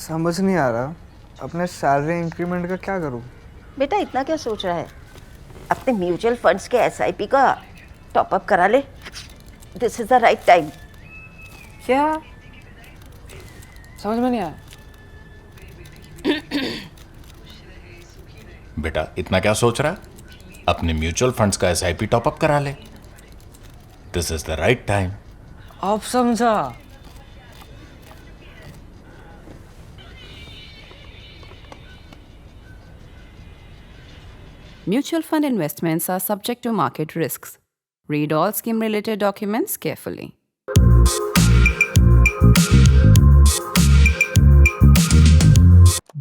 समझ नहीं आ रहा अपने सैलरी इंक्रीमेंट का क्या करूं। बेटा इतना क्या सोच रहा है, अपने म्यूचुअल फंड्स के एसआईपी का टॉपअप करा ले। This is the right time. क्या समझ में नहीं आया। बेटा इतना क्या सोच रहा है, अपने म्यूचुअल फंड्स का एसआईपी टॉपअप करा ले। This is the right time. अब समझा। Mutual fund investments are subject to market risks. Read all scheme related documents carefully.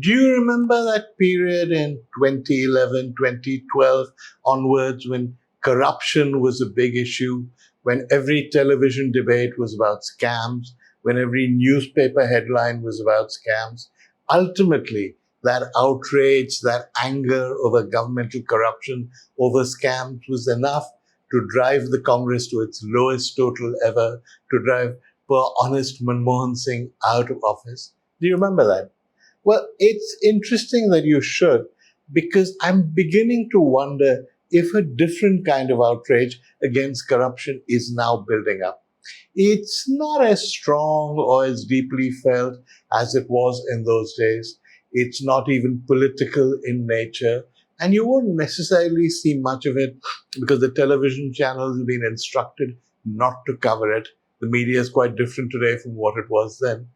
Do you remember that period in 2011, 2012 onwards when corruption was a big issue, when every television debate was about scams, when every newspaper headline was about scams? Ultimately, that outrage, that anger over governmental corruption, over scams was enough to drive the Congress to its lowest total ever, to drive poor honest Manmohan Singh out of office. Do you remember that? Well, it's interesting that you should, because I'm beginning to wonder if a different kind of outrage against corruption is now building up. It's not as strong or as deeply felt as it was in those days. It's not even political in nature. And you won't necessarily see much of it because the television channels have been instructed not to cover it. The media is quite different today from what it was then.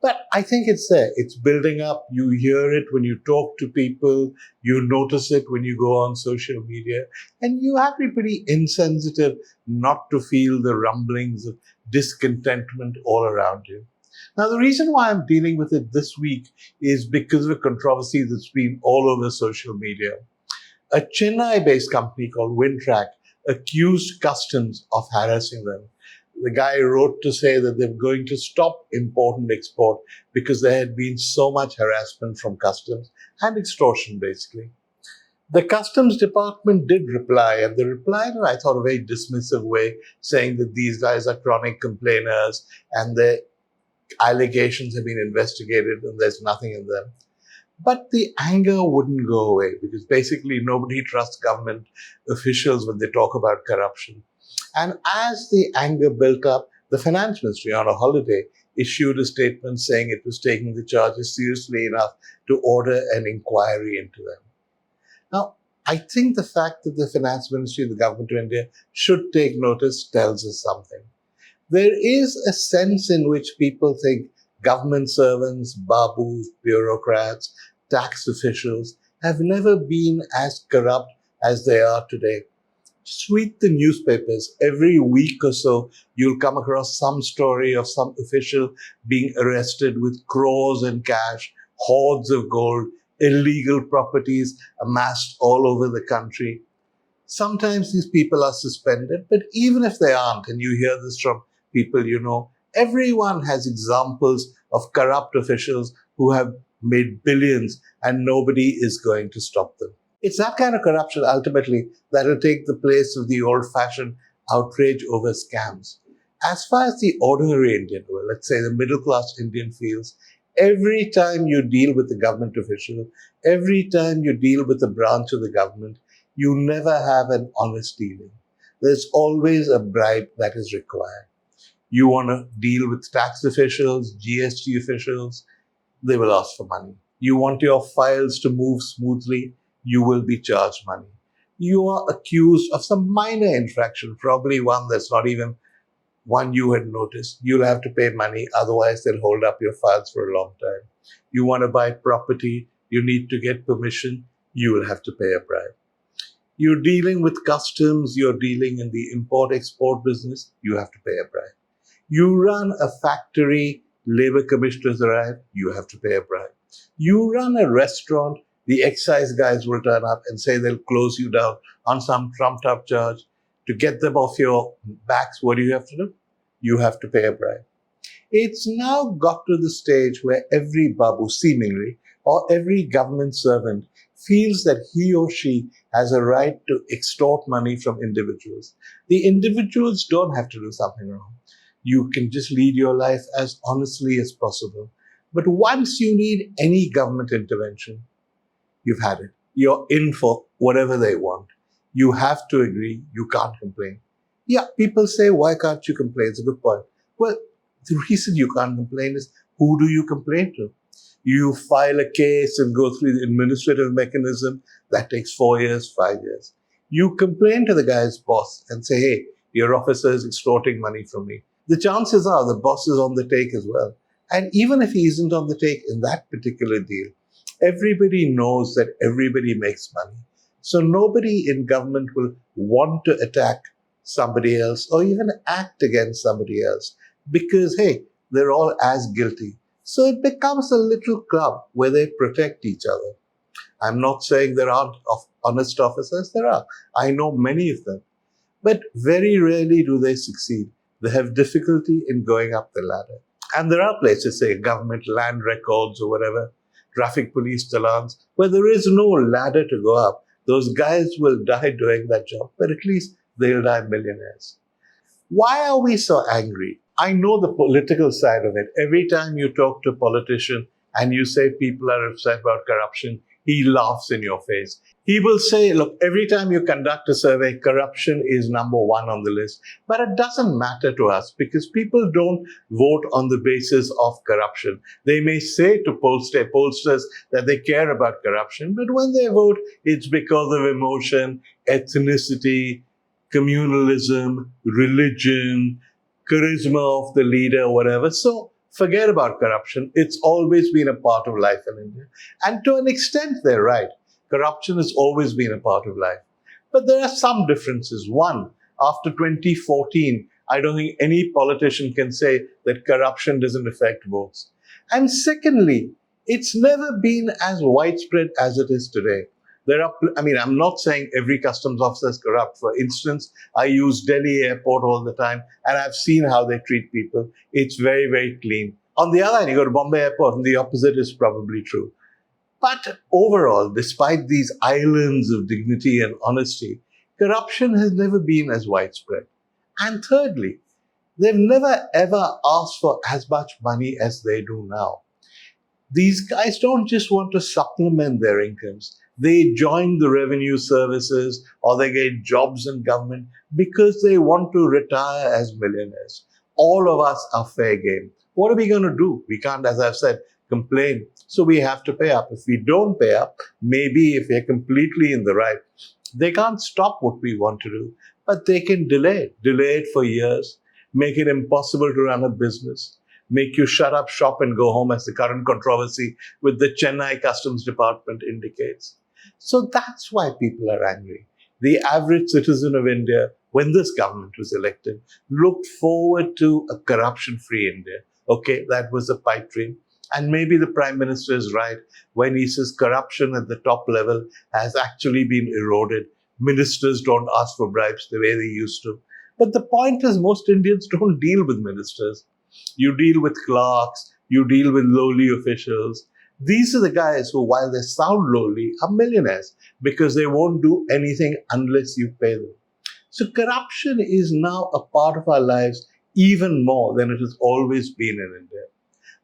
But I think it's there. It's building up. You hear it when you talk to people. You notice it when you go on social media. And you have to be pretty insensitive not to feel the rumblings of discontentment all around you. Now, the reason why I'm dealing with it this week is because of a controversy that's been all over social media. A Chennai-based company called Wintrack accused Customs of harassing them. The guy wrote to say that they're going to stop import and export because there had been so much harassment from Customs and extortion, basically. The Customs Department did reply, and they replied in, I thought, a very dismissive way, saying that these guys are chronic complainers and their allegations have been investigated and there's nothing in them. But the anger wouldn't go away because basically nobody trusts government officials when they talk about corruption. And as the anger built up, the finance ministry on a holiday issued a statement saying it was taking the charges seriously enough to order an inquiry into them. Now, I think the fact that the finance ministry of the government of India should take notice tells us something. There is a sense in which people think government servants, babus, bureaucrats, tax officials have never been as corrupt as they are today. Just read the newspapers. Every week or so, you'll come across some story of some official being arrested with crores in cash, hoards of gold, illegal properties amassed all over the country. Sometimes these people are suspended, but even if they aren't, and you hear this from people you know, everyone has examples of corrupt officials who have made billions and nobody is going to stop them. It's that kind of corruption, ultimately, that will take the place of the old-fashioned outrage over scams. As far as the ordinary Indian, or let's say the middle-class Indian feels, every time you deal with a government official, every time you deal with a branch of the government, you never have an honest dealing. There's always a bribe that is required. You want to deal with tax officials, GST officials, they will ask for money. You want your files to move smoothly, you will be charged money. You are accused of some minor infraction, probably one that's not even one you had noticed. You'll have to pay money, otherwise they'll hold up your files for a long time. You want to buy property, you need to get permission, you will have to pay a bribe. You're dealing with customs, you're dealing in the import-export business, you have to pay a bribe. You run a factory, labor commissioners arrive, you have to pay a bribe. You run a restaurant, the excise guys will turn up and say they'll close you down on some trumped-up charge. To get them off your backs, what do you have to do? You have to pay a bribe. It's now got to the stage where every babu, seemingly, or every government servant feels that he or she has a right to extort money from individuals. The individuals don't have to do something wrong. You can just lead your life as honestly as possible. But once you need any government intervention, you've had it. You're in for whatever they want. You have to agree. You can't complain. Yeah, people say, why can't you complain? It's a good point. Well, the reason you can't complain is, who do you complain to? You file a case and go through the administrative mechanism. That takes 4 years, 5 years. You complain to the guy's boss and say, hey, your officer is extorting money from me. The chances are the boss is on the take as well. And even if he isn't on the take in that particular deal, everybody knows that everybody makes money. So nobody in government will want to attack somebody else or even act against somebody else because, hey, they're all as guilty. So it becomes a little club where they protect each other. I'm not saying there aren't honest officers. There are. I know many of them. But very rarely do they succeed. They have difficulty in going up the ladder. And there are places, say government land records or whatever, traffic police challans, where there is no ladder to go up. Those guys will die doing that job, but at least they'll die millionaires. Why are we so angry? I know the political side of it. Every time you talk to a politician and you say people are upset about corruption, he laughs in your face. He will say, look, every time you conduct a survey, corruption is number one on the list. But it doesn't matter to us because people don't vote on the basis of corruption. They may say to pollsters that they care about corruption, but when they vote, it's because of emotion, ethnicity, communalism, religion, charisma of the leader, whatever. So forget about corruption. It's always been a part of life in India. And to an extent, they're right. Corruption has always been a part of life. But there are some differences. One, after 2014, I don't think any politician can say that corruption doesn't affect votes. And secondly, it's never been as widespread as it is today. I'm not saying every customs officer is corrupt. For instance, I use Delhi airport all the time, and I've seen how they treat people. It's very, very clean. On the other hand, you go to Bombay airport, and the opposite is probably true. But overall, despite these islands of dignity and honesty, corruption has never been as widespread. And thirdly, they've never ever asked for as much money as they do now. These guys don't just want to supplement their incomes. They join the revenue services or they get jobs in government because they want to retire as millionaires. All of us are fair game. What are we going to do? We can't, as I've said, complain. So we have to pay up. If we don't pay up, maybe if we're completely in the right, they can't stop what we want to do, but they can delay it for years, make it impossible to run a business, make you shut up shop and go home, as the current controversy with the Chennai Customs Department indicates. So that's why people are angry. The average citizen of India, when this government was elected, looked forward to a corruption-free India. Okay, that was a pipe dream. And maybe the Prime Minister is right when he says corruption at the top level has actually been eroded. Ministers don't ask for bribes the way they used to. But the point is, most Indians don't deal with ministers. You deal with clerks, you deal with lowly officials. These are the guys who, while they sound lowly, are millionaires because they won't do anything unless you pay them. So corruption is now a part of our lives even more than it has always been in India.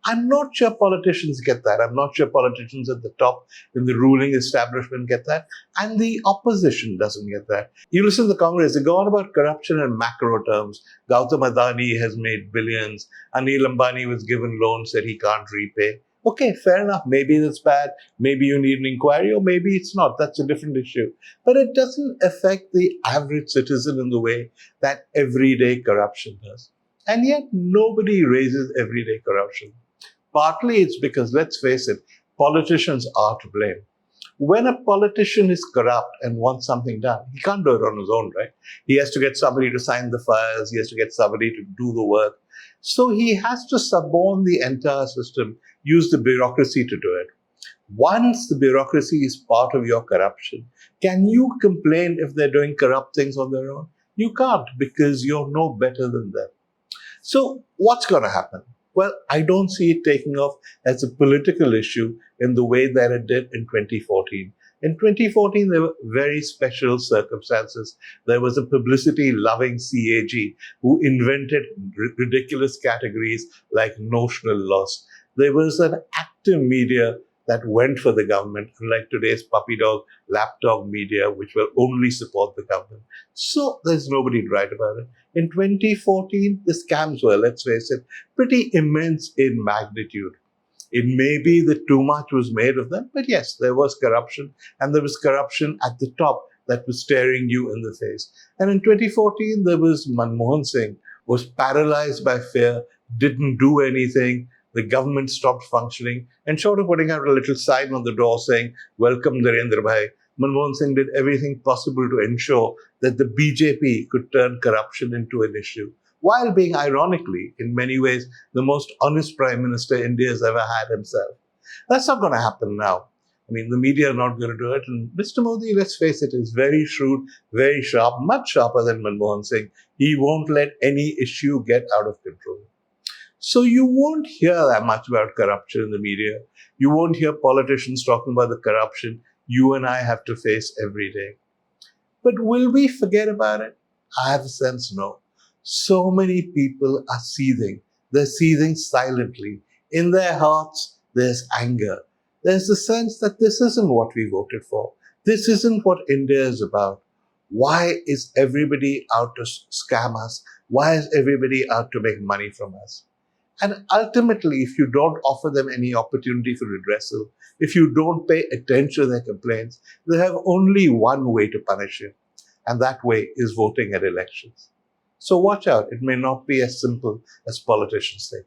I'm not sure politicians get that. I'm not sure politicians at the top in the ruling establishment get that. And the opposition doesn't get that. You listen to the Congress, they go on about corruption in macro terms. Gautam Adani has made billions. Anil Ambani was given loans that he can't repay. Okay, fair enough. Maybe that's bad. Maybe you need an inquiry, or maybe it's not. That's a different issue. But it doesn't affect the average citizen in the way that everyday corruption does. And yet nobody raises everyday corruption. Partly it's because, let's face it, politicians are to blame. When a politician is corrupt and wants something done, he can't do it on his own, right? He has to get somebody to sign the files. He has to get somebody to do the work. So he has to suborn the entire system, use the bureaucracy to do it. Once the bureaucracy is part of your corruption, can you complain if they're doing corrupt things on their own? You can't, because you're no better than them. So what's going to happen? Well, I don't see it taking off as a political issue in the way that it did in 2014. In 2014, there were very special circumstances. There was a publicity-loving CAG who invented ridiculous categories like notional loss. There was an active media that went for the government, unlike today's puppy dog, lapdog media, which will only support the government. So there's nobody to write about it. In 2014, the scams were, let's face it, pretty immense in magnitude. It may be that too much was made of them, but yes, there was corruption, and there was corruption at the top that was staring you in the face. And in 2014, there was Manmohan Singh, was paralyzed by fear, didn't do anything. The government stopped functioning, and short of putting out a little sign on the door saying, "Welcome, Narendra Bhai," Manmohan Singh did everything possible to ensure that the BJP could turn corruption into an issue, while being, ironically, in many ways, the most honest Prime Minister India's ever had himself. That's not going to happen now. I mean, the media are not going to do it. And Mr. Modi, let's face it, is very shrewd, very sharp, much sharper than Manmohan Singh. He won't let any issue get out of control. So you won't hear that much about corruption in the media. You won't hear politicians talking about the corruption you and I have to face every day. But will we forget about it? I have a sense no. So many people are seething. They're seething silently. In their hearts, there's anger. There's the sense that this isn't what we voted for. This isn't what India is about. Why is everybody out to scam us? Why is everybody out to make money from us? And ultimately, if you don't offer them any opportunity for redressal, if you don't pay attention to their complaints, they have only one way to punish you. And that way is voting at elections. So watch out. It may not be as simple as politicians think.